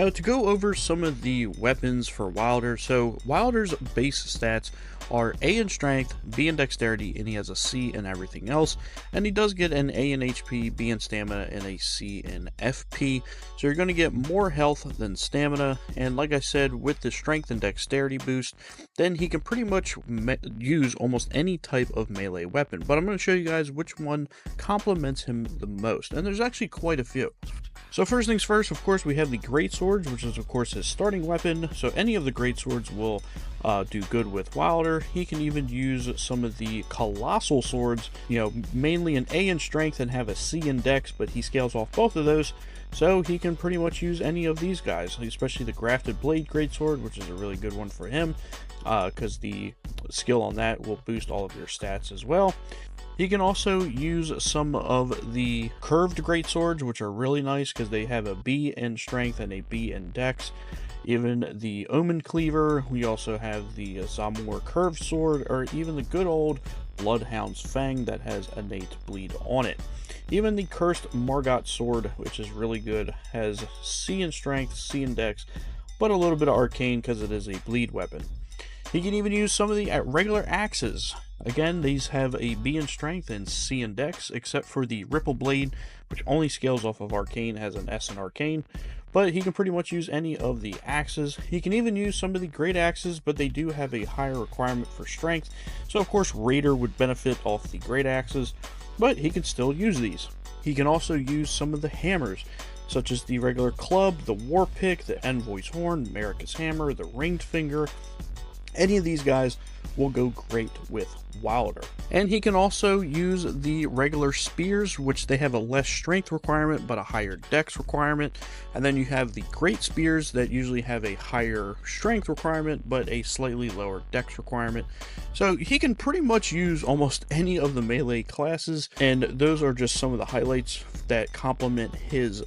Now, to go over some of the weapons for Wylder, so Wylder's base stats are A in strength, B in dexterity, and he has a C in everything else. And he does get an A in HP, B in stamina, and a C in FP. So you're going to get more health than stamina. And like I said, with the strength and dexterity boost, then he can pretty much use almost any type of melee weapon. But I'm going to show you guys which one complements him the most. And there's actually quite a few. So first things first, of course, we have the great swords, which is of course his starting weapon. So any of the great swords will do good with Wylder. He can even use some of the colossal swords, mainly an A in strength and have a C in dex, but he scales off both of those. So he can pretty much use any of these guys, especially the grafted blade greatsword, which is a really good one for him, because the skill on that will boost all of your stats as well. He can also use some of the curved greatswords, which are really nice because they have a B in strength and a B in dex. Even the Omen Cleaver, we also have the Zamor curved sword, or even the good old Bloodhound's Fang that has innate bleed on it. Even the cursed Margot sword, which is really good, has C in strength, C in dex, but a little bit of arcane because it is a bleed weapon. He can even use some of the regular axes. Again, these have a B in strength and C in dex, except for the Ripple Blade, which only scales off of arcane, has an S in arcane. But he can pretty much use any of the axes. He can even use some of the great axes, but they do have a higher requirement for strength. So of course Raider would benefit off the great axes, but he can still use these. He can also use some of the hammers, such as the regular club, the war pick, the Envoy's horn, Marika's hammer, the ringed finger. Any of these guys will go great with Wylder. And he can also use the regular spears, which they have a less strength requirement but a higher dex requirement. And then you have the great spears that usually have a higher strength requirement but a slightly lower dex requirement. So he can pretty much use almost any of the melee classes, and those are just some of the highlights that complement his